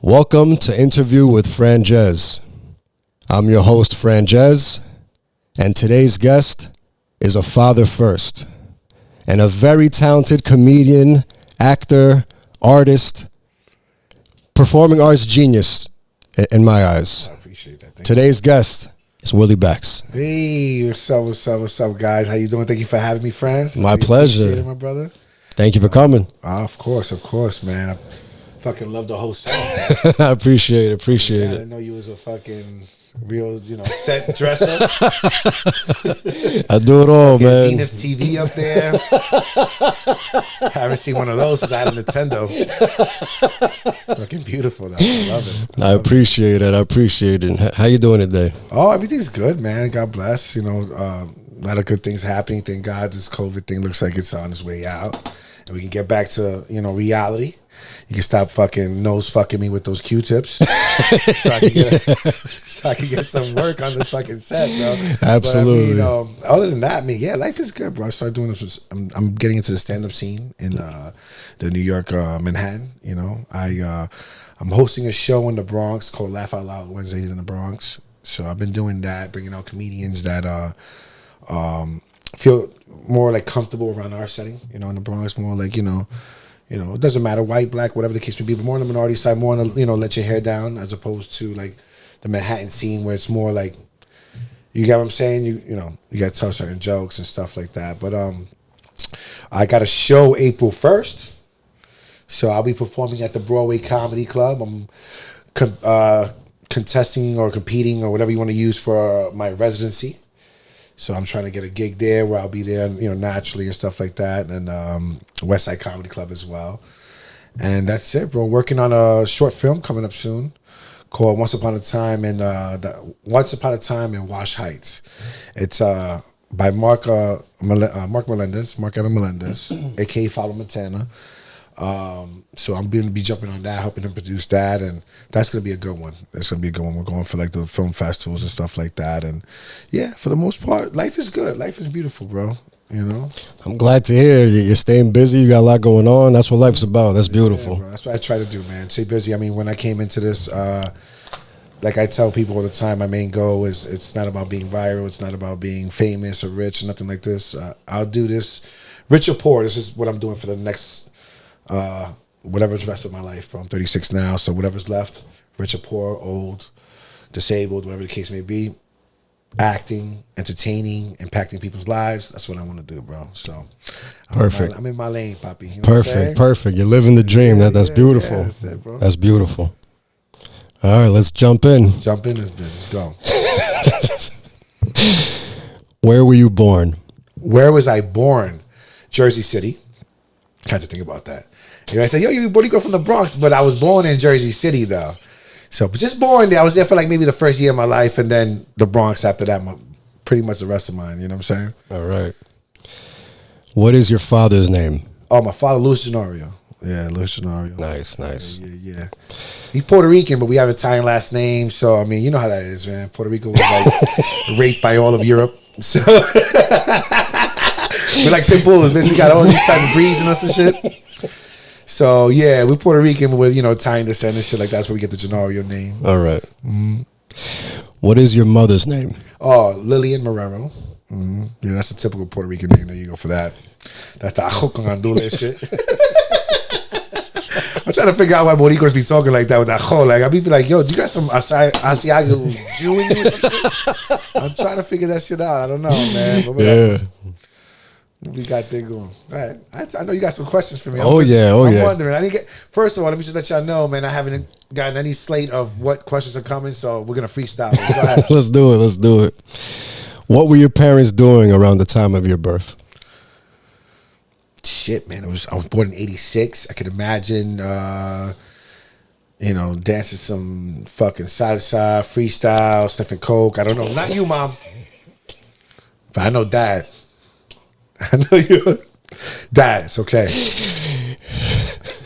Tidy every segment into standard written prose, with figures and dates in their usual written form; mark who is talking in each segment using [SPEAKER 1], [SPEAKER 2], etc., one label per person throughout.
[SPEAKER 1] Welcome to Interview with Franjez. I'm your host, Franjez, and today's guest is a father first and a very talented comedian, actor, artist, performing arts genius in my eyes.
[SPEAKER 2] I appreciate that.
[SPEAKER 1] Today's guest is Willy Backs.
[SPEAKER 2] Hey, what's up, guys? How you doing? Thank you for having me, friends.
[SPEAKER 1] My pleasure.
[SPEAKER 2] Appreciate it, my brother.
[SPEAKER 1] Thank you for coming.
[SPEAKER 2] Of course, man. I fucking love the whole song.
[SPEAKER 1] I appreciate it.
[SPEAKER 2] I didn't know you was a fucking real, set dresser.
[SPEAKER 1] I do it all, man.
[SPEAKER 2] Zenith TV up there. Haven't seen one of those since I had a Nintendo. Fucking beautiful, though. I love it.
[SPEAKER 1] I appreciate it. How you doing today?
[SPEAKER 2] Oh, everything's good, man. God bless. A lot of good things happening. Thank God this COVID thing looks like it's on its way out. And we can get back to, reality. You can stop fucking nose fucking me with those Q-tips, so I can get some work on the fucking set, bro.
[SPEAKER 1] Absolutely.
[SPEAKER 2] But, other than that, life is good, bro. I started doing this. I'm getting into the stand-up scene in the New York Manhattan. I'm hosting a show in the Bronx called Laugh Out Loud Wednesdays in the Bronx. So I've been doing that, bringing out comedians that feel more like comfortable around our setting. In the Bronx, more like it doesn't matter, white, black, whatever the case may be, but more on the minority side, more on the, let your hair down, as opposed to like the Manhattan scene where it's more like, you get what I'm saying? You got to tell certain jokes and stuff like that. But I got a show April 1st, so I'll be performing at the Broadway Comedy Club. I'm contesting or competing or whatever you want to use for my residency. So I'm trying to get a gig there where I'll be there, naturally and stuff like that. And West Side Comedy Club as well. And that's it, bro. Working on a short film coming up soon called Once Upon a Time in Wash Heights. It's by Mark Evan Melendez, aka Follow Montana. So I'm going to be jumping on that, helping him produce that, and that's going to be a good one. We're going for like the film festivals and stuff like that, and yeah, for the most part, life is good. Life is beautiful, bro.
[SPEAKER 1] I'm glad to hear you're staying busy. You got a lot going on. That's what life's about. That's beautiful.
[SPEAKER 2] Yeah, that's what I try to do, man. Stay busy. I mean, when I came into this, like I tell people all the time, my main goal is it's not about being viral. It's not about being famous or rich or nothing like this. I'll do this, rich or poor. This is what I'm doing for the next whatever's the rest of my life, bro. I'm 36 now, so whatever's left, rich or poor, old, disabled, whatever the case may be, acting, entertaining, impacting people's lives, that's what I want to do, bro. So
[SPEAKER 1] perfect.
[SPEAKER 2] I'm in my lane, Poppy.
[SPEAKER 1] Perfect. You're living the dream. That's beautiful. Yeah, that's it, bro. That's beautiful. All right, let's jump in.
[SPEAKER 2] Jump in this business. Go.
[SPEAKER 1] Where were you born?
[SPEAKER 2] Where was I born? Jersey City. Had to think about that. I said, you Puerto Rico from the Bronx, but I was born in Jersey City, though. So, but just born there. I was there for like maybe the first year of my life, and then the Bronx after that, pretty much the rest of mine. You know what I'm saying?
[SPEAKER 1] All right. What is your father's name?
[SPEAKER 2] Oh, my father, Louis Ginorio. Yeah, Louis Ginorio.
[SPEAKER 1] Nice.
[SPEAKER 2] Yeah. He's Puerto Rican, but we have Italian last name. So, I mean, you know how that is, man. Puerto Rico was like raped by all of Europe. So, we're like pit bulls, bitch. We got all these type of breeds in us and shit. So, yeah, we're Puerto Rican with, Italian descent and shit like that. That's where we get the Ginorio name.
[SPEAKER 1] All right. Mm-hmm. What is your mother's name?
[SPEAKER 2] Oh, Lillian Marrero. Mm-hmm. Yeah, that's a typical Puerto Rican name. There you go for that. That's the ajo con andule shit. I'm trying to figure out why Boricuas be talking like that with that ajo. Like, I be like, yo, do you got some Asiago Jew in you or something? I'm trying to figure that shit out. I don't know, man.
[SPEAKER 1] Yeah.
[SPEAKER 2] We got there going. All right. I know you got some questions for me.
[SPEAKER 1] I'm
[SPEAKER 2] wondering. First of all, let me just let y'all know, man, I haven't gotten any slate of what questions are coming, so we're going to freestyle. Go ahead.
[SPEAKER 1] Let's do it. What were your parents doing around the time of your birth?
[SPEAKER 2] Shit, man. I was born in 86. I could imagine, dancing some fucking salsa, freestyle, sniffing coke. I don't know. Not you, Mom. But I know Dad. I know you. Dad, it's okay.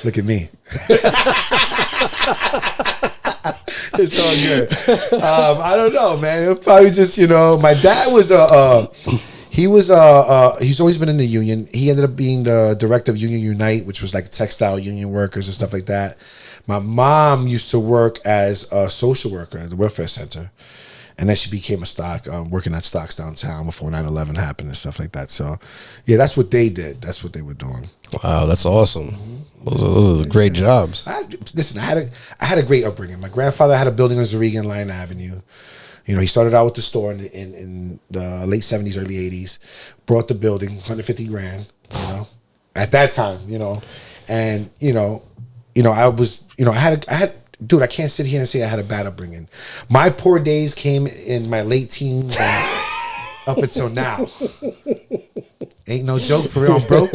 [SPEAKER 2] Look at me. It's all good. I don't know, man. It was probably just, my dad was he's always been in the union. He ended up being the director of Union Unite, which was like textile union workers and stuff like that. My mom used to work as a social worker at the welfare center. And then she became working at stocks downtown before 9/11 happened and stuff like that. So, yeah, that's what they did. That's what they were doing.
[SPEAKER 1] Wow, that's awesome. Those are great jobs.
[SPEAKER 2] Listen, I had a great upbringing. My grandfather had a building on Zariga and Lyon Avenue. You know, he started out with the store in the late 70s, early 80s. Brought the building, 150 grand, you know, at that time, you know. And, dude, I can't sit here and say I had a bad upbringing. My poor days came in my late teens and up until now. Ain't no joke, for real, I'm broke.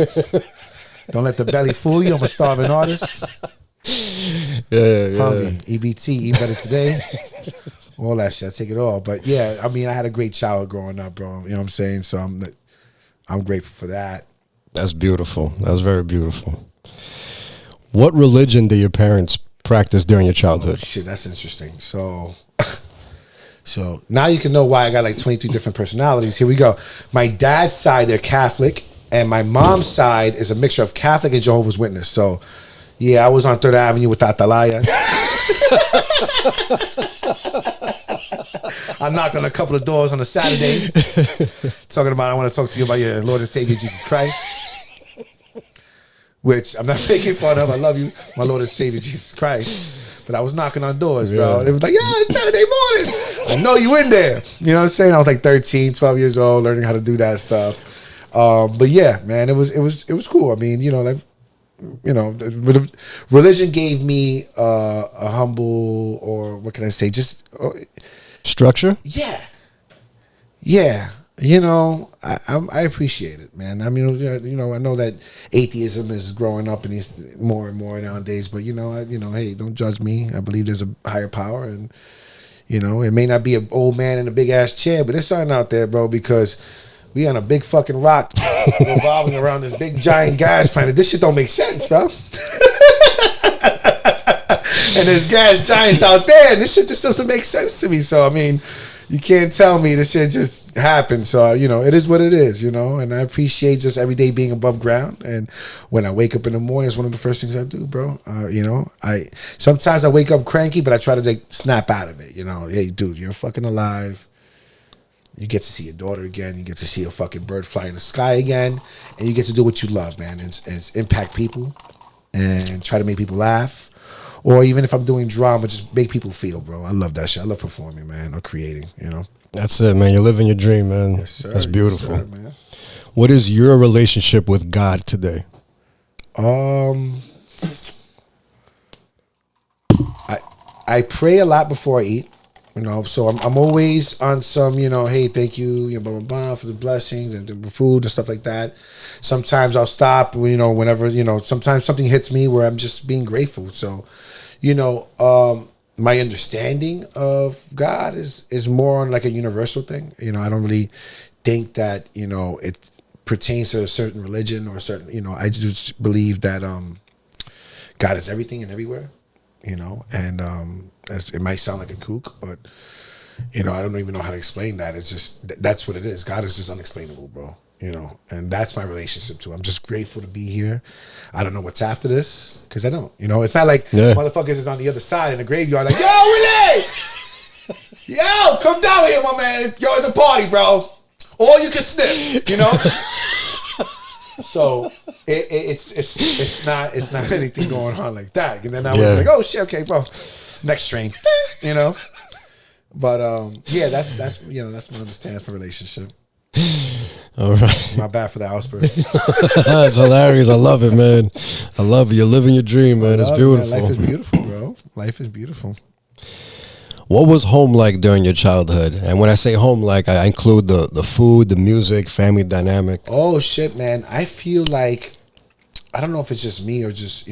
[SPEAKER 2] Don't let the belly fool you. I'm a starving artist.
[SPEAKER 1] Yeah.
[SPEAKER 2] Hungry, EBT, eat better today. All that shit, I take it all. But yeah, I mean, I had a great childhood growing up, bro. You know what I'm saying? So I'm grateful for that.
[SPEAKER 1] That's beautiful. That's very beautiful. What religion did your parents practice during your childhood?
[SPEAKER 2] Oh, shit, that's interesting. So now you can know why I got like 23 different personalities. Here we go. My dad's side, they're Catholic, and my mom's side is a mixture of Catholic and Jehovah's Witness. So, yeah, I was on 3rd Avenue with Atalaya. I knocked on a couple of doors on a Saturday, talking about I want to talk to you about your Lord and Savior Jesus Christ. Which I'm not making fun of. I love you, my Lord and Savior Jesus Christ. But I was knocking on doors, bro. It was like, yeah, it's Saturday morning. I know you in there. You know what I'm saying? I was like 13, 12 years old, learning how to do that stuff. But yeah, man, it was cool. I mean, religion gave me a humble, or what can I say? Just
[SPEAKER 1] structure.
[SPEAKER 2] Yeah. I appreciate it, man. I mean, I know that atheism is growing up and it's more and more nowadays, but hey, don't judge me. I believe there's a higher power, and it may not be an old man in a big ass chair, but there's something out there, bro, because we on a big fucking rock revolving around this big giant gas planet. This shit don't make sense, bro. And there's gas giants out there, and this shit just doesn't make sense to me. So, I mean, you can't tell me this shit just happened. So, it is what it is, and I appreciate just every day being above ground. And when I wake up in the morning, it's one of the first things I do, bro. Sometimes I wake up cranky, but I try to snap out of it. Hey, dude, you're fucking alive. You get to see your daughter again. You get to see a fucking bird fly in the sky again. And you get to do what you love, man. It's impact people and try to make people laugh. Or even if I'm doing drama, just make people feel, bro. I love that shit. I love performing, man, or creating,
[SPEAKER 1] That's it, man. You're living your dream, man.
[SPEAKER 2] Yes, sir.
[SPEAKER 1] That's beautiful.
[SPEAKER 2] Yes, sir, man.
[SPEAKER 1] What is your relationship with God today?
[SPEAKER 2] I pray a lot before I eat. So I'm always on some, hey, thank you, blah, blah, blah, for the blessings and the food and stuff like that. Sometimes I'll stop, whenever, sometimes something hits me where I'm just being grateful. So, my understanding of God is more on like a universal thing. I don't really think that, it pertains to a certain religion or a certain, I just believe that God is everything and everywhere, and it might sound like a kook, but I don't even know how to explain that. It's just that's what it is. God is just unexplainable, bro. And that's my relationship to him. I'm just grateful to be here. I don't know what's after this because I don't. It's not like motherfuckers is on the other side in the graveyard like, yo, Willy, yo, come down here, my man. Yo, it's a party, bro. Or you can sniff, So it's not anything going on like that. And then I was like, oh shit, okay, bro, next train, But that's my understanding for relationship.
[SPEAKER 1] All right.
[SPEAKER 2] My bad for the outburst.
[SPEAKER 1] That's hilarious. I love it, man. I love it. You're living your dream, man. It's beautiful.
[SPEAKER 2] Man. Life is beautiful, bro. Life is beautiful.
[SPEAKER 1] What was home like during your childhood? And when I say home, like I include the food, the music, family dynamic.
[SPEAKER 2] Oh shit, man. I feel like I don't know if it's just me or just,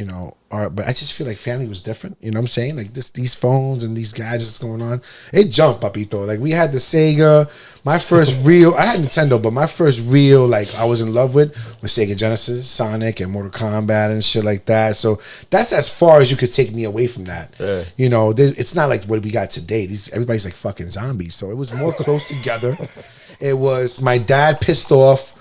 [SPEAKER 2] but I just feel like family was different. You know what I'm saying? Like these phones and these gadgets going on. It jumped, papito. Like we had the Sega. My first real, I had Nintendo, but my first real, like I was in love with was Sega Genesis, Sonic, and Mortal Kombat and shit like that. So that's as far as you could take me away from that. Yeah. It's not like what we got today. Everybody's like fucking zombies. So it was more close together. It was my dad pissed off.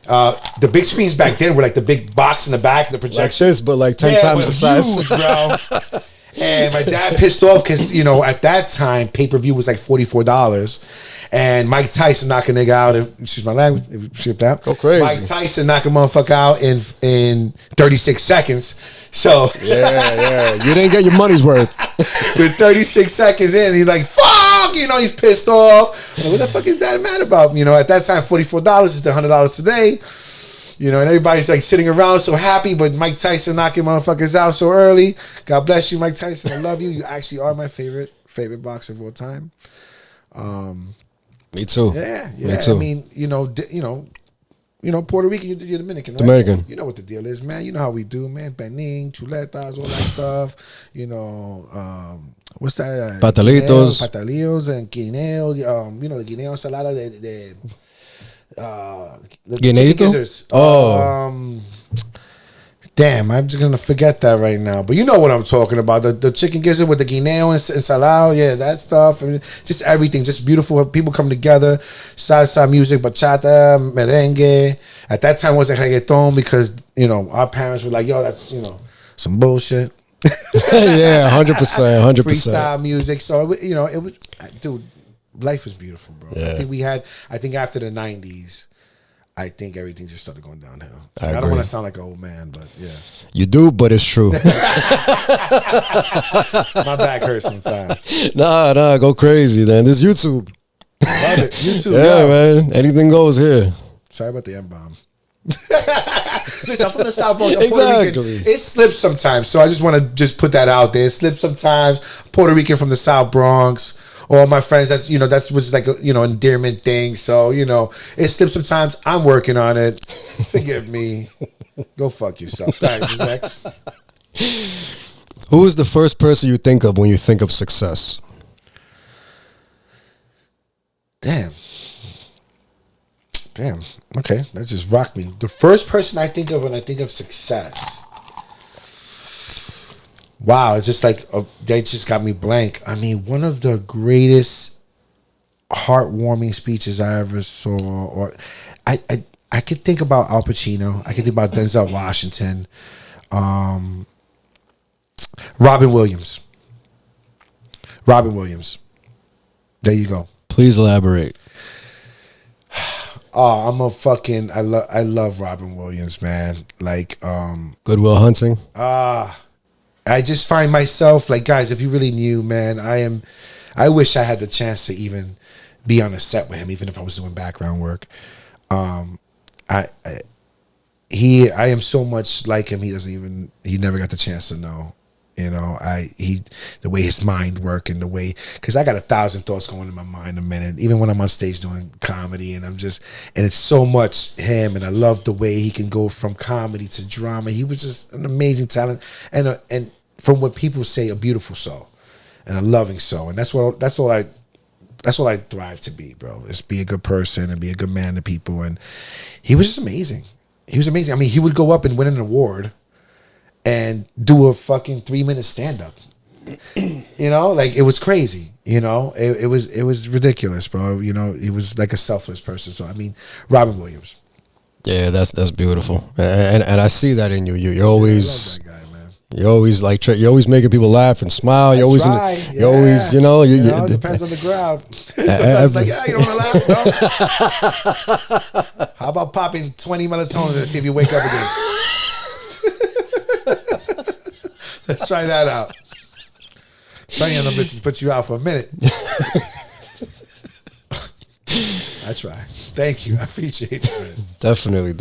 [SPEAKER 2] The big screens back then were like the big box in the back, the projection.
[SPEAKER 1] Like this, but like 10
[SPEAKER 2] it
[SPEAKER 1] times the
[SPEAKER 2] was
[SPEAKER 1] size.
[SPEAKER 2] huge, bro. And my dad pissed off because, you know, at that time, pay-per-view was like $44. And Mike Tyson knock a nigga out, excuse my language, shipped out.
[SPEAKER 1] Go crazy.
[SPEAKER 2] Mike Tyson knock a motherfucker out in 36 seconds. So
[SPEAKER 1] Yeah. You didn't get your money's worth.
[SPEAKER 2] with 36 seconds in, he's like, fuck, you know, he's pissed off. Like, what the fuck is that mad about? You know, at that time, $44 is the $100 today. You know, and everybody's like sitting around so happy, but Mike Tyson knocking motherfuckers out so early. God bless you, Mike Tyson. I love you. You actually are my favorite boxer of all time.
[SPEAKER 1] Me too.
[SPEAKER 2] Yeah.
[SPEAKER 1] Me too.
[SPEAKER 2] I mean, you know, Puerto Rican, you're Dominican, right?
[SPEAKER 1] Dominican.
[SPEAKER 2] You know what the deal is, man. You know how we do, man. Benin, chuletas, all that stuff. You know, what's that?
[SPEAKER 1] Patalitos.
[SPEAKER 2] Patalitos and guineo. You know, the guineo ensalada de the
[SPEAKER 1] Guineito?
[SPEAKER 2] Damn, I'm just gonna forget that right now. But you know what I'm talking about. The chicken gizzard with the guineo and salado, yeah, that stuff. I mean, just everything, just beautiful. People come together, salsa music, bachata, merengue. At that time it wasn't reggaeton because, you know, our parents were like, yo, that's, you know, some bullshit.
[SPEAKER 1] Yeah, 100%, 100%.
[SPEAKER 2] Freestyle music. So, you know, it was, dude, life was beautiful, bro.
[SPEAKER 1] Yeah.
[SPEAKER 2] I think after the 90s, I think everything just started going downhill. I
[SPEAKER 1] agree.
[SPEAKER 2] don't want to sound like an old man, but yeah.
[SPEAKER 1] You do, but it's true.
[SPEAKER 2] My back hurts sometimes.
[SPEAKER 1] Nah, go crazy, then. This YouTube.
[SPEAKER 2] Love it. YouTube.
[SPEAKER 1] Yeah, man. Anything goes here.
[SPEAKER 2] Sorry about the M-bomb. Listen, I'm from the South Bronx. I'm Puerto
[SPEAKER 1] Exactly.
[SPEAKER 2] Rican. It slips sometimes, so I just want to just put that out there. It slips sometimes. Puerto Rican from the South Bronx. All my friends, that's, you know, that's what's like a, you know, endearment thing. So, you know, it slips sometimes. I'm working on it. Forgive me. Go fuck yourself. All right, next.
[SPEAKER 1] Who is the first person you think of when you think of success?
[SPEAKER 2] Damn. Okay, that just rocked me. The first person I think of when I think of success. Wow, it's just like they just got me blank. I mean, one of the greatest heartwarming speeches I ever saw, or I could think about Al Pacino. I could think about Denzel Washington, Robin Williams. There you go.
[SPEAKER 1] Please elaborate.
[SPEAKER 2] Oh, I love Robin Williams, man. Like,
[SPEAKER 1] Good Will Hunting.
[SPEAKER 2] I just find myself like, guys, if you really knew, man, I wish I had the chance to even be on a set with him, even if I was doing background work. I am so much like him. He never got the chance to know. You know, the way his mind worked and the way, because I got 1,000 thoughts going in my mind a minute, even when I'm on stage doing comedy, and it's so much him, and I love the way he can go from comedy to drama. He was just an amazing talent, and from what people say, a beautiful soul, and a loving soul, and that's all I thrive to be, bro. Is be a good person and be a good man to people, and he was just amazing. He was amazing. I mean, he would go up and win an award and do a fucking 3-minute stand-up. You know, like, it was crazy. You know, it was ridiculous, bro. You know, he was like a selfless person. So I mean, Robin Williams.
[SPEAKER 1] Yeah, that's beautiful, and I see that in you. You're always.
[SPEAKER 2] I love that guy, man.
[SPEAKER 1] You're always like you're always making people laugh and smile. You're always you're always
[SPEAKER 2] it depends on the crowd. Sometimes like, yeah, you don't want to laugh, no. How about popping 20 melatonin to see if you wake up again? Let's try that out. Trying on them bitches put you out for a minute. I try. Thank you. I appreciate it.
[SPEAKER 1] Definitely.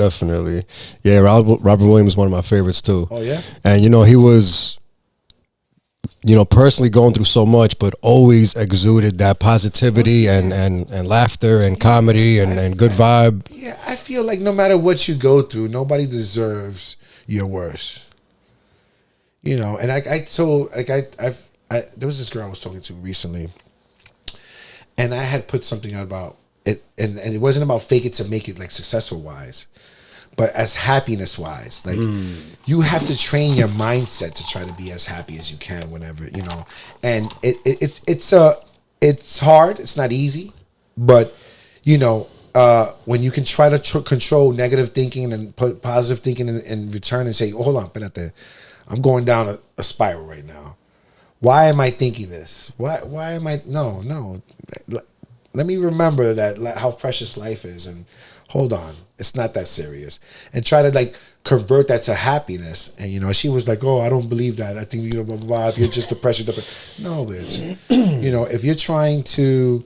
[SPEAKER 1] Yeah, Robert Williams is one of my favorites too.
[SPEAKER 2] Oh yeah?
[SPEAKER 1] And you know, he was, you know, personally going through so much, but always exuded that positivity and laughter and comedy and good vibe.
[SPEAKER 2] Yeah, I feel like no matter what you go through, nobody deserves your worst. You know, and there was this girl I was talking to recently, and I had put something out about it, and it wasn't about fake it to make it, like, successful wise, but as happiness wise. Like, you have to train your mindset to try to be as happy as you can whenever, you know. And it's hard, it's not easy, but, you know, when you can try to control negative thinking and put positive thinking in return and say, oh, hold on, espérate, I'm going down a spiral right now. Why am I thinking this? Why am I? No. Let me remember that how precious life is, and hold on, it's not that serious, and try to like convert that to happiness. And you know, she was like, "Oh, I don't believe that. I think you know, blah blah blah. If you're just depressed, no, bitch. You know, if you're trying to,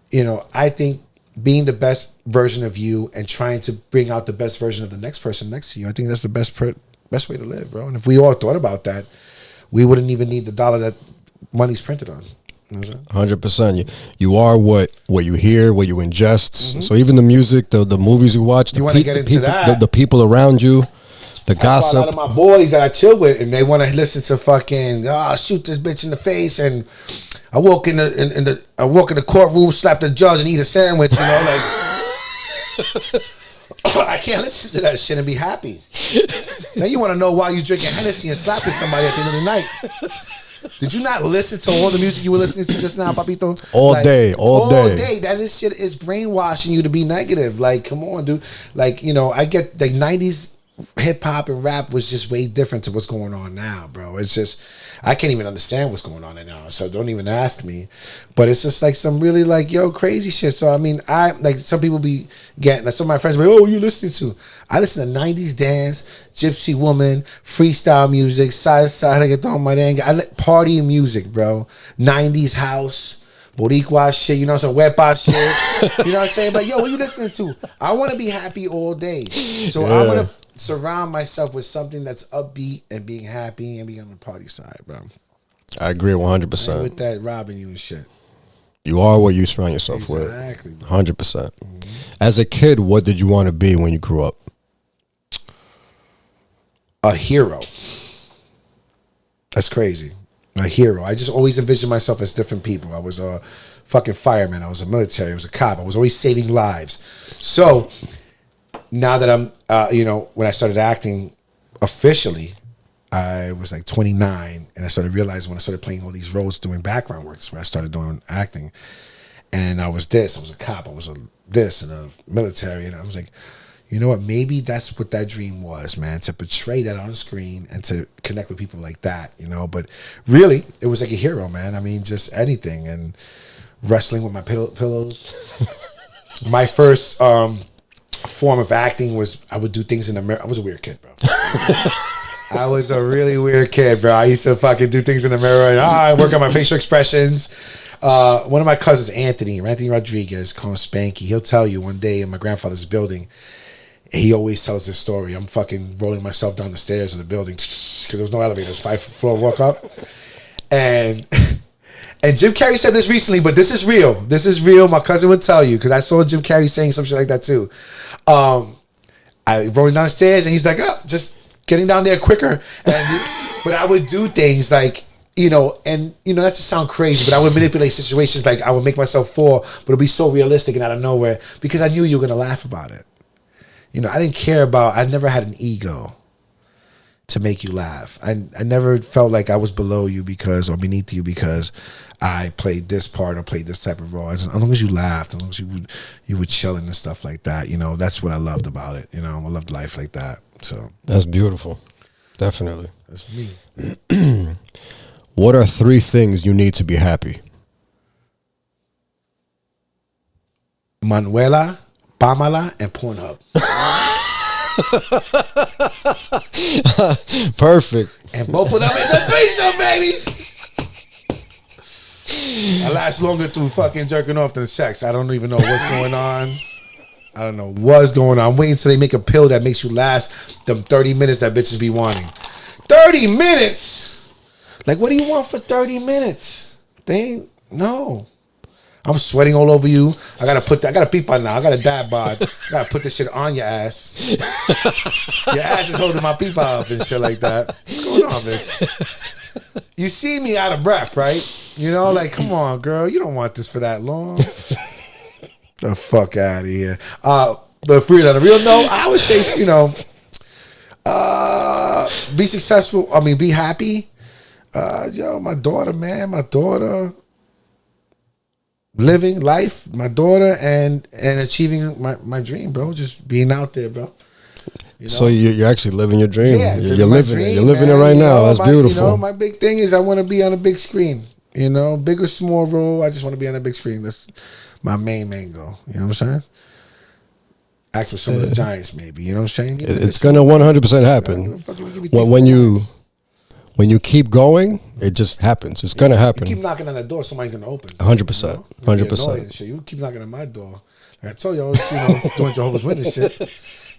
[SPEAKER 2] you know, I think being the best version of you and trying to bring out the best version of the next person next to you, I think that's the best way to live, bro. And if we all thought about that, we wouldn't even need the dollar that money's printed on."
[SPEAKER 1] 100%. You are what you hear, what you ingest. Mm-hmm. So even the music, the movies you watch, the people around you, the gossip.
[SPEAKER 2] A lot of my boys that I chill with, and they want to listen to fucking shoot this bitch in the face, and I walk in the courtroom, slap the judge, and eat a sandwich. You know, like I can't listen to that shit and be happy. Now you want to know why you drinking Hennessy and slapping somebody at the end of the night. Did you not listen to all the music you were listening to just now, Papito?
[SPEAKER 1] All day.
[SPEAKER 2] That shit is brainwashing you to be negative. Like, come on, dude. Like, you know, I get the 90s hip hop and rap was just way different to what's going on now, bro. It's just, I can't even understand what's going on right now. So don't even ask me. But it's just like some really like, crazy shit. So I mean, I like some people be getting, like some of my friends be like, oh, what are you listening to? I listen to 90s dance, Gypsy Woman, freestyle music, side reggaeton, merengue. I like party music, bro. 90s house. Boricua shit, you know, some wepa shit. You know what I'm saying? But what are you listening to? I want to be happy all day. So I'm going to surround myself with something that's upbeat and being happy and being on the party side, bro.
[SPEAKER 1] I agree 100%.
[SPEAKER 2] And with that robbing you and shit.
[SPEAKER 1] You are what you surround yourself with. Exactly. 100%. Mm-hmm. As a kid, what did you want to be when you grew up?
[SPEAKER 2] A hero. That's crazy. A hero. I just always envisioned myself as different people. I was a fucking fireman. I was a military. I was a cop. I was always saving lives. So now that I'm, when I started acting officially, I was like 29, and I started realizing when I started playing all these roles doing background work, that's when I started doing acting. And I was this. I was a cop. I was a this and a military. And I was like, you know what? Maybe that's what that dream was, man, to portray that on screen and to connect with people like that, you know. But really, it was like a hero, man. I mean, just anything. And wrestling with my pillows. My first form of acting was I would do things in the mirror. I was a weird kid, bro. I was a really weird kid, bro. I used to fucking do things in the mirror and I work on my facial expressions. One of my cousins, Anthony Rodriguez, called him Spanky. He'll tell you one day in my grandfather's building, he always tells this story. I'm fucking rolling myself down the stairs of the building because there was no elevators, 5th floor walk up. And Jim Carrey said this recently, but this is real. This is real. My cousin would tell you because I saw Jim Carrey saying some shit like that too. I rolling downstairs and he's like, just getting down there quicker. But I would do things like, that to sound crazy, but I would manipulate situations. Like I would make myself fall, but it'd be so realistic and out of nowhere because I knew you were going to laugh about it. I didn't care about, I never had an ego to make you laugh. I never felt like I was below you or beneath you because I played this part or played this type of role. As long as you laughed, as long as you would chilling and stuff like that, that's what I loved about it. I loved life like that. So
[SPEAKER 1] that's beautiful. Definitely.
[SPEAKER 2] That's me.
[SPEAKER 1] What are 3 things you need to be happy?
[SPEAKER 2] Manuela, Pamela, and Pornhub.
[SPEAKER 1] Perfect.
[SPEAKER 2] And both of them is a threesome, baby. I last longer through fucking jerking off than sex. I don't even know what's going on. I don't know what's going on. I'm waiting until they make a pill that makes you last them 30 minutes that bitches be wanting. 30 minutes? Like, what do you want for 30 minutes? They ain't, no. I'm sweating all over you. I gotta peep on now. I got a dab bod. I gotta put this shit on your ass. Your ass is holding my peep up and shit like that. What's going on, bitch? You see me out of breath, right? Like, come on, girl. You don't want this for that long. The fuck out of here. But for real, on a real note, I would say, be successful. I mean, be happy. My daughter, man. My daughter. living life, my daughter, and achieving my dream, bro. Just being out there, bro. You know?
[SPEAKER 1] So you're actually living your dream.
[SPEAKER 2] Yeah,
[SPEAKER 1] you're living it. You're living it right now. That's beautiful.
[SPEAKER 2] You know, my big thing is I want to be on a big screen. You know, big or small role, I just want to be on a big screen. That's my main goal. You know what I'm saying? Act with some of the giants, maybe. You know what I'm saying?
[SPEAKER 1] It's gonna 100% happen. When you keep going, it just happens. It's gonna happen.
[SPEAKER 2] You keep knocking on that door, somebody's gonna open.
[SPEAKER 1] 100%. 100%.
[SPEAKER 2] You keep knocking on my door. Like I told you, I was doing Jehovah's Witness shit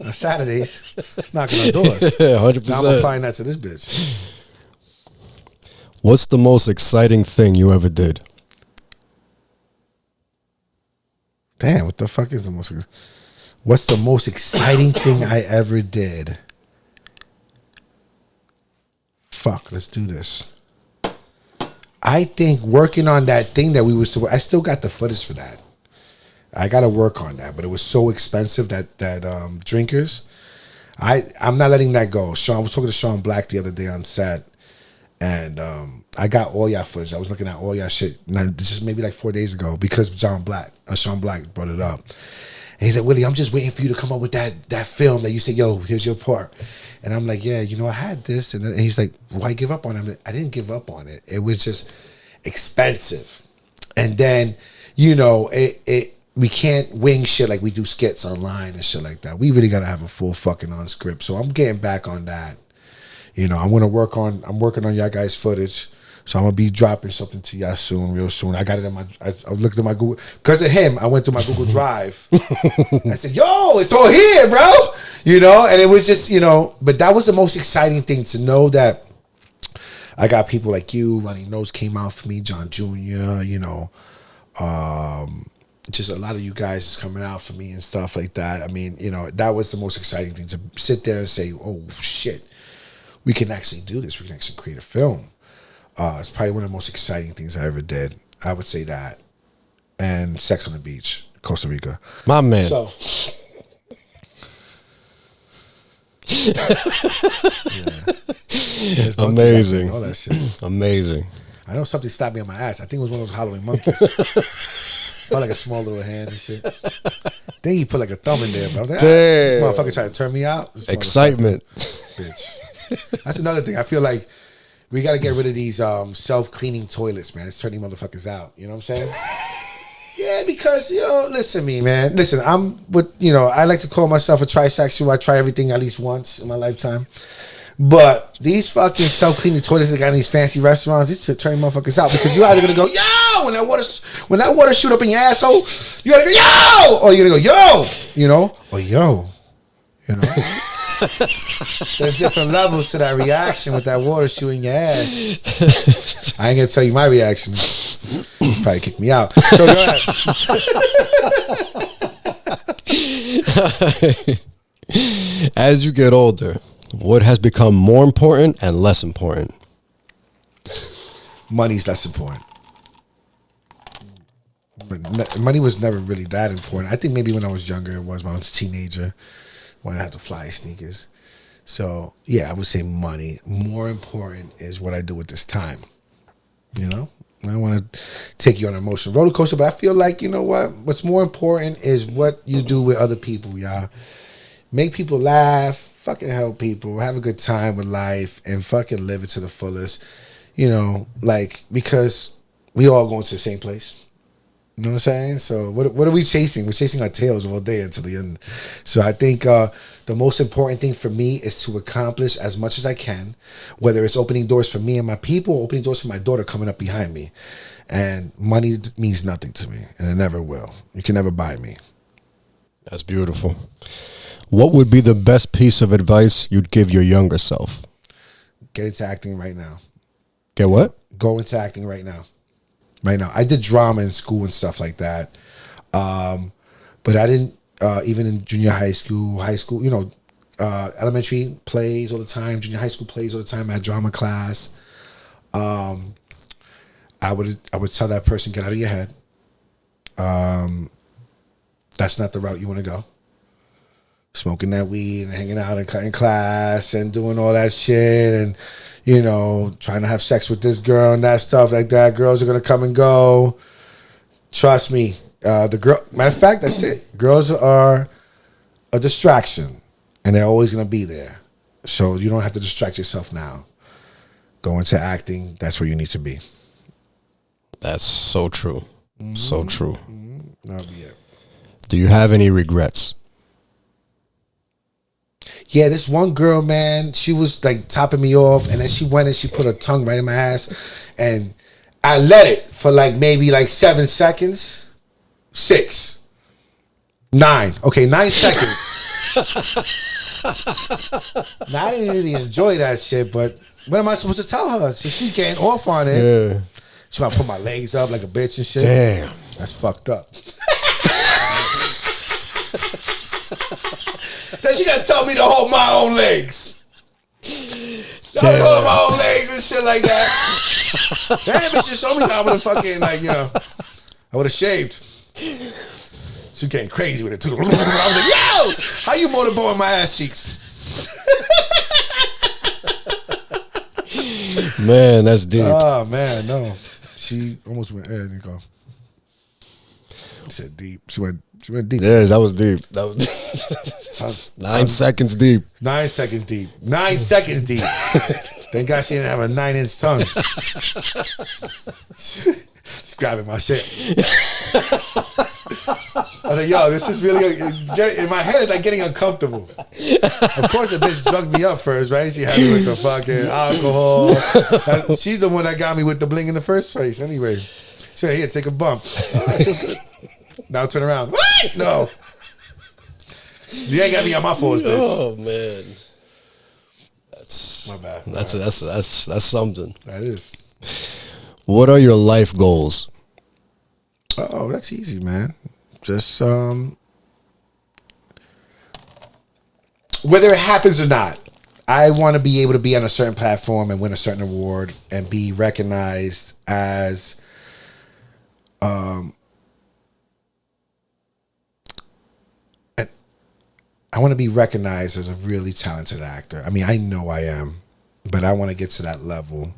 [SPEAKER 2] on Saturdays. It's knocking on doors.
[SPEAKER 1] 100%.
[SPEAKER 2] Now I'm applying that to this bitch.
[SPEAKER 1] What's the most exciting thing you ever did?
[SPEAKER 2] Damn, what the fuck is the most? What's the most exciting thing I ever did? Fuck, let's do this. I think working on that thing that we were I still got the footage for that. I got to work on that, but it was so expensive that drinkers. I'm not letting that go. I was talking to Sean Black the other day on set, and I got all y'all footage. I was looking at all y'all shit just maybe like 4 days ago because Sean Black brought it up. And he said, Willie, I'm just waiting for you to come up with that film that you say, yo, here's your part. And I'm like, yeah, you know, I had this. And he's like, why give up on it? I didn't give up on it. It was just expensive. And then, you know, we can't wing shit like we do skits online and shit like that. We really got to have a full fucking on script. So I'm getting back on that. You know, I'm working on y'all guys' footage. So I'm gonna be dropping something to y'all real soon. I got it in I looked at my Google, because of him, I went to my Google Drive. I said, yo, it's all here, bro. You know, and it was just, you know, but that was the most exciting thing, to know that I got people like you, Ronnie Nose came out for me, John Jr., you know, just a lot of you guys coming out for me and stuff like that. I mean, you know, that was the most exciting thing, to sit there and say, oh shit, we can actually do this. We can actually create a film. It's probably one of the most exciting things I ever did. I would say that. And Sex on the Beach, Costa Rica.
[SPEAKER 1] My man.
[SPEAKER 2] So, yeah.
[SPEAKER 1] Amazing.
[SPEAKER 2] All that shit.
[SPEAKER 1] Amazing.
[SPEAKER 2] I know something stopped me on my ass. I think it was one of those Halloween monkeys. Felt like a small little hand and shit. Then he put like a thumb in there. But I was like, this motherfucker trying to turn me out.
[SPEAKER 1] Excitement.
[SPEAKER 2] Bitch. That's another thing. I feel like we got to get rid of these self-cleaning toilets, man. It's turning motherfuckers out. You know what I'm saying? Yeah, because, you know, listen to me, man. Listen, I like to call myself a trisexual. I try everything at least once in my lifetime. But these fucking self-cleaning toilets that got in these fancy restaurants, it's to turn motherfuckers out, because you're either going to go, yo, when that water shoot up in your asshole, you got to go, yo, or you're going to go, yo, you know, or yo, you know. There's different levels to that reaction with that water shooting your ass. I ain't gonna tell you my reaction. Probably kick me out. So go
[SPEAKER 1] ahead. As you get older, what has become more important and less important?
[SPEAKER 2] Money's less important. But money was never really that important. I think maybe when I was younger, it was when I was a teenager, when I had to fly sneakers. So, yeah, I would say money. More important is what I do with this time. You know? I don't want to take you on an emotional roller coaster, but I feel like, you know what? What's more important is what you do with other people, y'all. Make people laugh, fucking help people, have a good time with life, and fucking live it to the fullest. You know, like, because we all going to the same place. You know what I'm saying? So what are we chasing? We're chasing our tails all day until the end. So I think the most important thing for me is to accomplish as much as I can, whether it's opening doors for me and my people or opening doors for my daughter coming up behind me. And money means nothing to me, and it never will. You can never buy me.
[SPEAKER 1] That's beautiful. What would be the best piece of advice you'd give your younger self?
[SPEAKER 2] Get into acting right now.
[SPEAKER 1] Get what?
[SPEAKER 2] Go into acting right now. Right now, I did drama in school and stuff like that, but I didn't. Even in junior high school, you know, elementary plays all the time, junior high school plays all the time. I had drama class. I would tell that person, get out of your head. That's not the route you want to go. Smoking that weed and hanging out and cutting class and doing all that shit and, you know, trying to have sex with this girl and that stuff like that. Girls are going to come and go. Trust me. The girl. Matter of fact, that's it. Girls are a distraction, and they're always gonna be there. So you don't have to distract yourself now. Go into acting. That's where you need to be.
[SPEAKER 1] That's so true. So true.
[SPEAKER 2] That'll be it.
[SPEAKER 1] Do you have any regrets?
[SPEAKER 2] Yeah, this one girl, man, she was like topping me off, and then she went and she put her tongue right in my ass, and I let it for like maybe like 7 seconds. 6. 9. Okay, 9 seconds. Now, I didn't really enjoy that shit, but what am I supposed to tell her? So she's getting off on it.
[SPEAKER 1] Yeah.
[SPEAKER 2] She want to put my legs up like a bitch and shit.
[SPEAKER 1] Damn.
[SPEAKER 2] That's fucked up. Then she gotta tell me to hold my own legs. Hold my own legs and shit like that. Damn, bitch just showed me how I would have fucking like, you know, I would have shaved. She getting crazy with it too. I was like, yo, how you motorboating my ass cheeks?
[SPEAKER 1] Man, that's deep.
[SPEAKER 2] Oh man, no. She almost went. There you go. She said deep. She went deep.
[SPEAKER 1] Yeah, that was deep. That was 9 seconds deep.
[SPEAKER 2] 9 seconds deep. 9 seconds deep. Thank God she didn't have a 9-inch tongue. She's grabbing my shit. I was like, yo, this is really, in my head, it's like getting uncomfortable. Of course, the bitch drugged me up first, right? She had me with the fucking alcohol. She's the one that got me with the bling in the first place. Anyway, she said, here, take a bump. All right, feels good. Now turn around. What? No. You ain't got me on my force, bitch.
[SPEAKER 1] Oh, man. That's
[SPEAKER 2] my bad.
[SPEAKER 1] That's something.
[SPEAKER 2] That is.
[SPEAKER 1] What are your life goals?
[SPEAKER 2] Oh, that's easy, man. Just whether it happens or not, I want to be able to be on a certain platform and win a certain award and be recognized as I want to be recognized as a really talented actor. I mean, I know I am, but I want to get to that level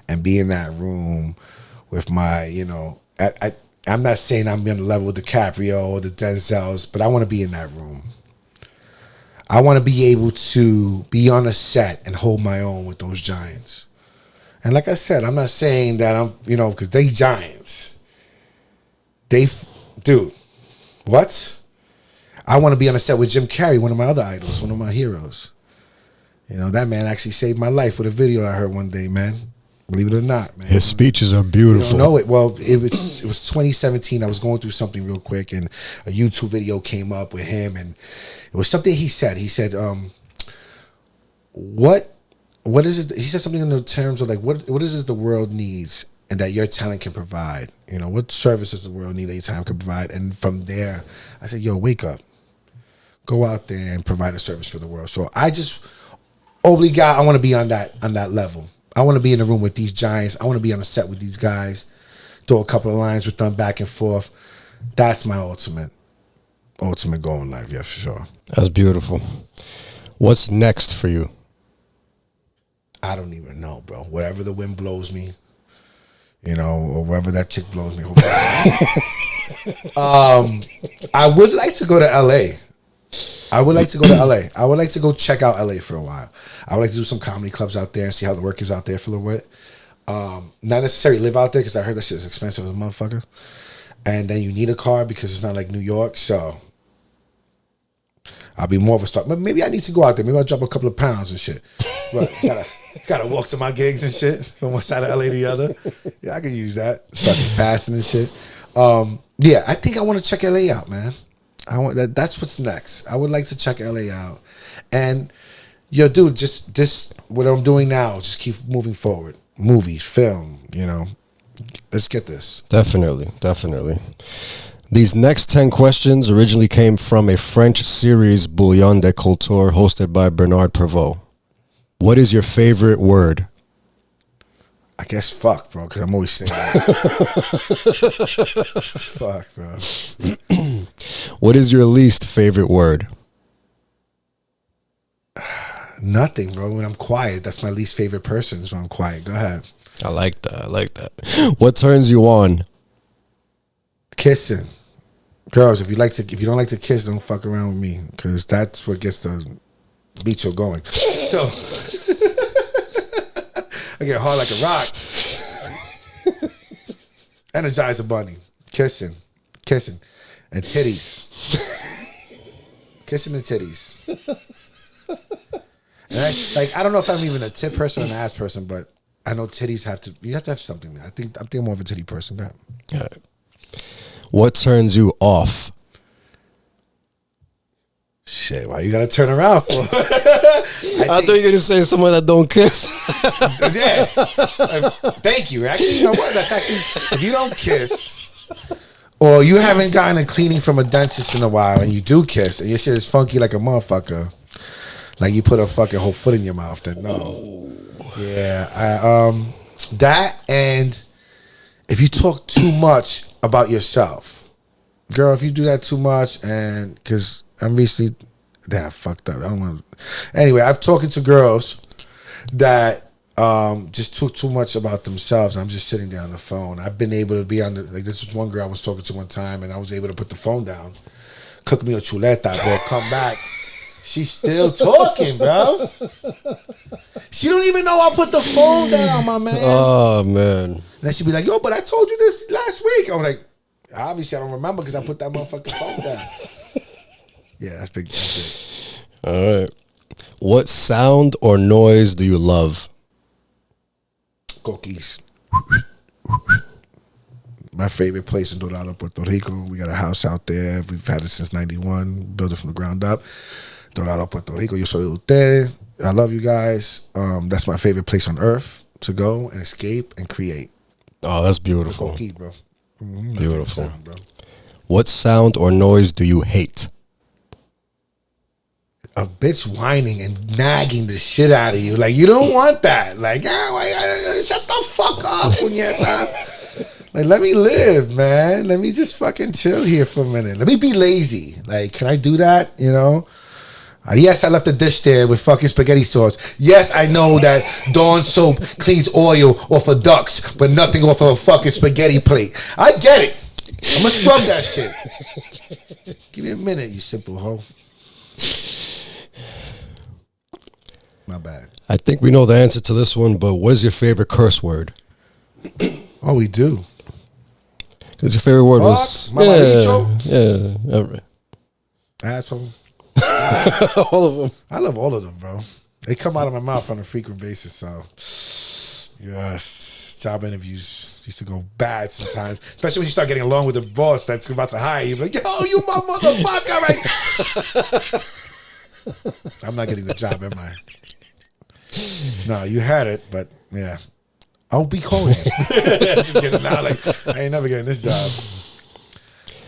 [SPEAKER 2] and be in that room with my, you know, I'm not saying I'm on the level with DiCaprio or the Denzels, but I want to be in that room. I want to be able to be on a set and hold my own with those giants. And like I said, I'm not saying that I'm, you know, because they giants. Dude, what? I want to be on a set with Jim Carrey, one of my other idols, one of my heroes. You know, that man actually saved my life with a video I heard one day, man. Believe it or not, man.
[SPEAKER 1] His speeches are beautiful.
[SPEAKER 2] You don't know it. Well, it was 2017. I was going through something real quick, and a YouTube video came up with him, and it was something he said. He said, what is it? He said something in the terms of like, what is it the world needs and that your talent can provide? You know, what service does the world need that your talent can provide? And from there, I said, yo, wake up. Go out there and provide a service for the world. So I just, I want to be on that level. I want to be in the room with these giants. I want to be on a set with these guys, throw a couple of lines with them back and forth. That's my ultimate goal in life, yeah, for sure.
[SPEAKER 1] That's beautiful. What's next for you?
[SPEAKER 2] I don't even know, bro. Wherever the wind blows me, you know, or wherever that chick blows me. I would like to go to LA. I would like to go to LA. I would like to go check out LA for a while. I would like to do some comedy clubs out there and see how the work is out there for a little bit. Not necessarily live out there because I heard that shit is expensive as a motherfucker. And then you need a car because it's not like New York. So I'll be more of a star. But maybe I need to go out there. Maybe I'll drop a couple of pounds and shit. But gotta walk to my gigs and shit from one side of LA to the other. Yeah, I can use that. Fucking fasting and shit. Yeah, I think I want to check LA out, man. That's what's next. I would like to check LA out. And yo, dude, just what I'm doing now, just keep moving forward. Movies, film, you know. Let's get this.
[SPEAKER 1] Definitely. These next 10 questions originally came from a French series, Bouillon de Culture, hosted by Bernard Prévost. What is your favorite word?
[SPEAKER 2] I guess fuck, bro, because I'm always saying that. Fuck, bro.
[SPEAKER 1] What is your least favorite word?
[SPEAKER 2] Nothing, bro. When I'm quiet, that's my least favorite person, so I'm quiet. Go ahead.
[SPEAKER 1] I like that. What turns you on?
[SPEAKER 2] Kissing. Girls, if you don't like to kiss, don't fuck around with me, because that's what gets the bicho going. So I get hard like a rock. Energize a bunny. Kissing, and titties. Kissing and titties. And I don't know if I'm even a tit person or an ass person, but I know titties you have to have something there. I think I'm more of a titty person. Go ahead.
[SPEAKER 1] All right. What turns you off?
[SPEAKER 2] Shit, why you gotta turn around for?
[SPEAKER 1] I thought you were gonna say someone that don't kiss.
[SPEAKER 2] Yeah. Thank you. Actually, you know what? That's actually, if you don't kiss, or you haven't gotten a cleaning from a dentist in a while, and you do kiss, and your shit is funky like a motherfucker, like you put a fucking whole foot in your mouth, then no. Yeah. That, and if you talk too much about yourself, girl, if you do that too much, and because I'm recently, damn, fucked up. I don't want to. Anyway, I've talking to girls that just talk too much about themselves. I'm just sitting there on the phone. I've been able to be on the, like, this was one girl I was talking to one time, and I was able to put the phone down, cook me a chuleta, bro, come back. She's still talking, bro. She don't even know I put the phone down, my man.
[SPEAKER 1] Oh, man.
[SPEAKER 2] And then she'd be like, yo, but I told you this last week. I was like, obviously I don't remember because I put that motherfucking phone down. Yeah, that's big. That's big.
[SPEAKER 1] All right. What sound or noise do you love?
[SPEAKER 2] Coquis. My favorite place in Dorado, Puerto Rico. We got a house out there. We've had it since 91. Built it from the ground up. Dorado, Puerto Rico. Yo soy usted. I love you guys. That's my favorite place on earth to go and escape and create.
[SPEAKER 1] Oh, that's beautiful.
[SPEAKER 2] Coquis, bro. Mm-hmm.
[SPEAKER 1] Beautiful.
[SPEAKER 2] Sound, bro.
[SPEAKER 1] What sound or noise do you hate?
[SPEAKER 2] A bitch whining and nagging the shit out of you. Like, you don't want that. Like, shut the fuck up, puñeta. Like, let me live, man. Let me just fucking chill here for a minute. Let me be lazy. Like, can I do that? You know? Yes, I left the dish there with fucking spaghetti sauce. Yes, I know that Dawn soap cleans oil off of ducks, but nothing off of a fucking spaghetti plate. I get it. I'm gonna scrub that shit. Give me a minute, you simple hoe. My bad.
[SPEAKER 1] I think we know the answer to this one, but what is your favorite curse word?
[SPEAKER 2] Oh, we do.
[SPEAKER 1] Because your favorite word was...
[SPEAKER 2] Yeah. Asshole.
[SPEAKER 1] All of them.
[SPEAKER 2] I love all of them, bro. They come out of my mouth on a frequent basis, so... Yes. Job interviews used to go bad sometimes. Especially when you start getting along with the boss that's about to hire you. Like, yo, you my motherfucker, right? I'm not getting the job, am I? No, you had it, but yeah. I'll be calling you. Just kidding. Now, like, I ain't never getting this job.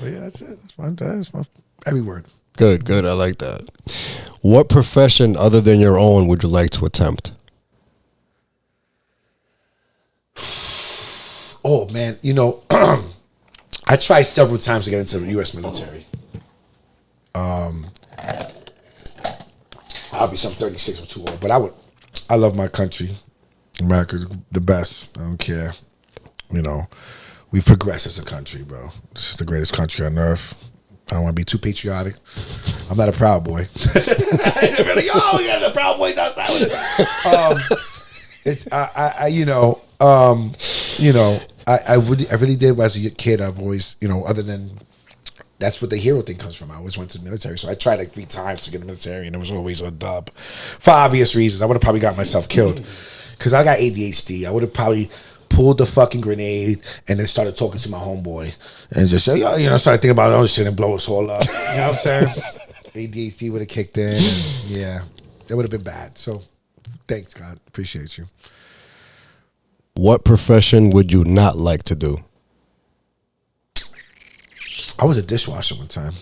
[SPEAKER 2] But yeah, that's it. That's my every word.
[SPEAKER 1] Good. I like that. What profession other than your own would you like to attempt?
[SPEAKER 2] Oh, man. You know, I tried several times to get into the U.S. military. Obviously, I'm 36 or too old, but I love my country. America's the best. I don't care. You know, we've progressed as a country, bro. This is the greatest country on earth. I don't want to be too patriotic. I'm not a Proud Boy. Like, yo, we got the Proud Boys outside with it. I really did as a kid. I've always, other than that's what the hero thing comes from. I always went to the military, so I tried like 3 times to get in the military, and it was always a dub for obvious reasons. I would have probably got myself killed because I got ADHD. I would have probably pulled the fucking grenade and then started talking to my homeboy and just say, started thinking about other shit and blow us all up. You know what I'm saying? ADHD would have kicked in. And yeah, that would have been bad. So thanks, God. Appreciate you.
[SPEAKER 1] What profession would you not like to do?
[SPEAKER 2] I was a dishwasher one time.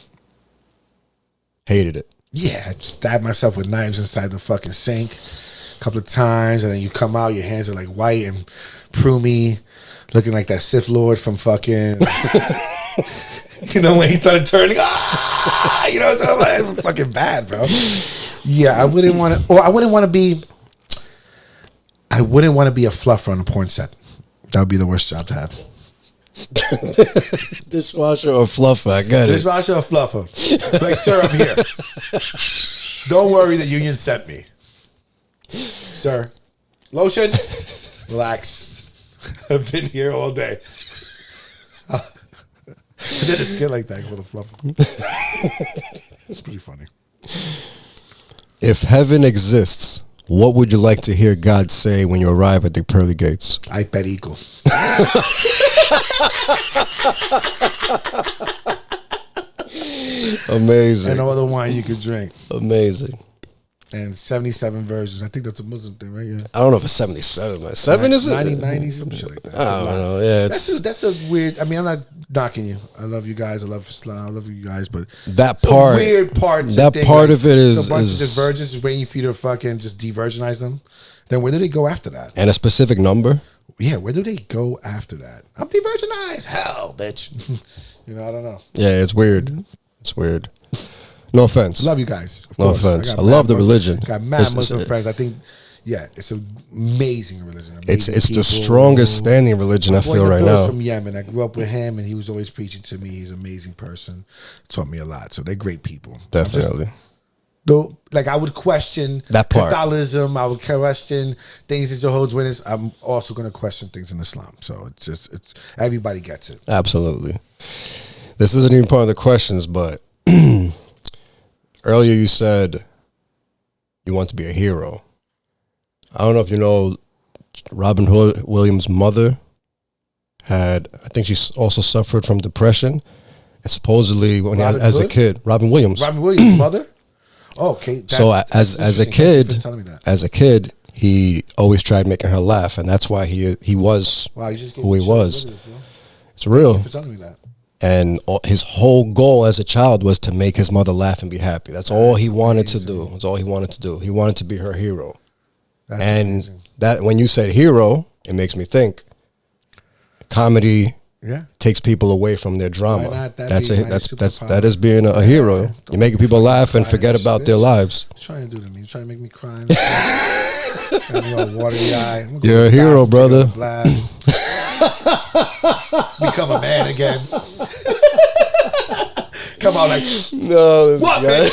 [SPEAKER 1] Hated it.
[SPEAKER 2] Yeah, I stabbed myself with knives inside the fucking sink a couple of times, and then you come out, your hands are like white and prumy, looking like that Sith Lord from fucking, when he started turning, it's like, fucking bad, bro. Yeah, I wouldn't want to be a fluffer on a porn set. That would be the worst job to have.
[SPEAKER 1] Dishwasher or fluffer? I got it.
[SPEAKER 2] Dishwasher or fluffer? Like, sir, I'm here. Don't worry, the union sent me. Sir, lotion, relax. I've been here all day. I did a skit like that with a fluffer. It's pretty funny.
[SPEAKER 1] If heaven exists, what would you like to hear God say when you arrive at the pearly gates?
[SPEAKER 2] Ay perico.
[SPEAKER 1] Amazing.
[SPEAKER 2] And no other wine you could drink.
[SPEAKER 1] Amazing.
[SPEAKER 2] And 77 versions. I think that's a Muslim thing, right? Yeah.
[SPEAKER 1] I don't know if it's 77, man. 7 is it?
[SPEAKER 2] 90, some shit like that.
[SPEAKER 1] I don't know. Yeah,
[SPEAKER 2] that's a weird. I mean, I'm not knocking you. I love you guys. I love Islam. I love you guys. But
[SPEAKER 1] that part,
[SPEAKER 2] weird part.
[SPEAKER 1] That part of it is
[SPEAKER 2] a bunch of just virgins waiting for you to fucking just de-virginize them. Then where do they go after that?
[SPEAKER 1] And a specific number.
[SPEAKER 2] Yeah, where do they go after that? I'm de-virginized. Hell, bitch. I don't know.
[SPEAKER 1] Yeah, it's weird. It's weird. No offense.
[SPEAKER 2] Love you guys.
[SPEAKER 1] No offense. I love the religion.
[SPEAKER 2] Got mad Muslim friends. I think, it's an amazing religion.
[SPEAKER 1] It's the strongest standing religion I feel right now.
[SPEAKER 2] From Yemen. I grew up with him, and he was always preaching to me. He's an amazing person. Taught me a lot. So they're great people.
[SPEAKER 1] Definitely.
[SPEAKER 2] I would question
[SPEAKER 1] that part.
[SPEAKER 2] Catholicism. I would question things that Jehovah's Witness. I'm also going to question things in Islam. So it's everybody gets it.
[SPEAKER 1] Absolutely. This isn't even part of the questions, but earlier you said you want to be a hero. I don't know if you know, Robin Williams' mother I think she also suffered from depression. And supposedly, as a kid, Robin Williams'
[SPEAKER 2] mother? Oh, okay.
[SPEAKER 1] So as a kid, he always tried making her laugh, and that's why he was who he was. It's real.
[SPEAKER 2] Thank you for telling me that.
[SPEAKER 1] And his whole goal as a child was to make his mother laugh and be happy. That's all he wanted to do. That's all he wanted to do. He wanted to be her hero.
[SPEAKER 2] That's amazing.
[SPEAKER 1] That when you said hero, it makes me think comedy takes people away from their drama. That is being a hero. You're making people laugh and forget about their lives.
[SPEAKER 2] Trying to do to me. Trying to make me cry. Watery eye.
[SPEAKER 1] You're a hero, brother.
[SPEAKER 2] Become a man again. Come on, like,
[SPEAKER 1] no, this
[SPEAKER 2] what,
[SPEAKER 1] guy.
[SPEAKER 2] man?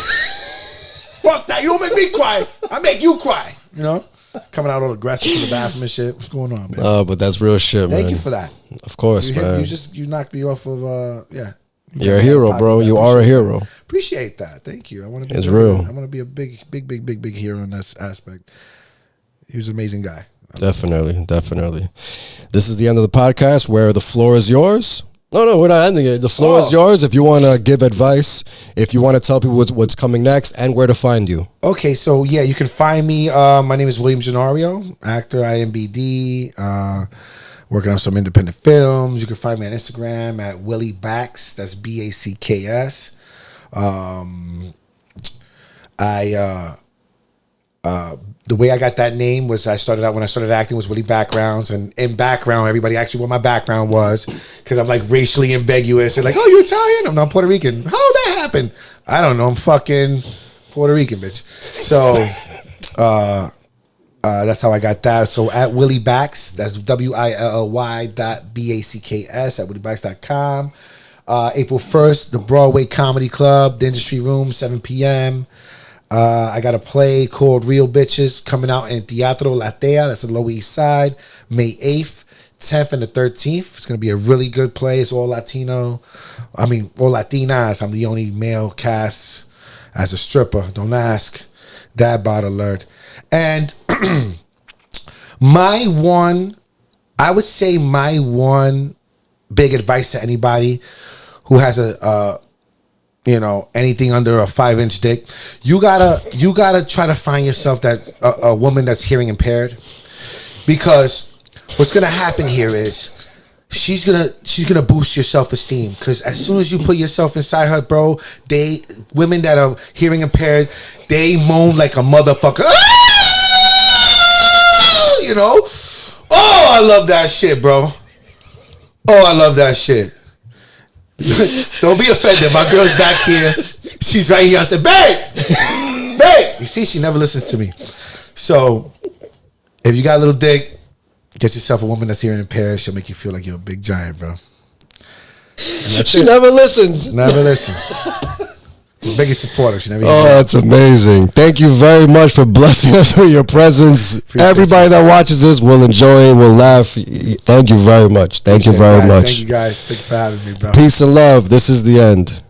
[SPEAKER 2] Fuck that. You don't make me cry. I make you cry. Coming out all aggressive in the bathroom and shit. What's going on, man?
[SPEAKER 1] But that's real shit, man.
[SPEAKER 2] Thank you for that.
[SPEAKER 1] Of course, man.
[SPEAKER 2] You knocked me off of
[SPEAKER 1] You're a hero, bro. You are a hero.
[SPEAKER 2] Appreciate that. Thank you. I want to be.
[SPEAKER 1] It's real.
[SPEAKER 2] I want to be a big hero in that aspect. He was an amazing guy.
[SPEAKER 1] Definitely. This is the end of the podcast where the floor is yours. No, we're not ending it. The floor is yours if you want to give advice, if you want to tell people what's coming next, and where to find you.
[SPEAKER 2] Okay, so you can find me. My name is William Ginorio, actor, IMBD, working on some independent films. You can find me on Instagram at Willy Backs. That's BACKS. The way I got that name was when I started acting was Willy Backgrounds, and in background everybody asked me what my background was because I'm like racially ambiguous. They're like, "Oh, you're Italian?" I'm not Puerto Rican. How did that happen? I don't know. I'm fucking Puerto Rican, bitch. So that's how I got that. So at Willy Backs, that's WILLY.BACKS at WillyBacks.com. April 1st, the Broadway Comedy Club, the Industry Room, 7 p.m. I got a play called Real Bitches coming out in Teatro Latea. That's the Lower East Side. May 8th, 10th, and the 13th. It's going to be a really good play. It's all Latino. All Latinas. I'm the only male cast as a stripper. Don't ask. Dad bod alert. And my one big advice to anybody who has anything under a 5-inch dick, you gotta try to find yourself that a woman that's hearing impaired, because what's gonna happen here is she's gonna boost your self-esteem, because as soon as you put yourself inside her, bro, women that are hearing impaired, they moan like a motherfucker. Oh, I love that shit, bro. Oh, I love that shit. Don't be offended. My girl's back here. She's right here. I said, babe. You see, she never listens to me. So, if you got a little dick, get yourself a woman that's hearing impaired. She'll make you feel like you're a big giant, bro.
[SPEAKER 1] She never listens.
[SPEAKER 2] Never listens. Biggest supporter. She never.
[SPEAKER 1] That's amazing. Thank you very much for blessing us with your presence. Everybody that watches this will enjoy it, will laugh. Thank you very much. Thank you very much.
[SPEAKER 2] Thank you guys. Thank you for having me, bro.
[SPEAKER 1] Peace and love. This is the end.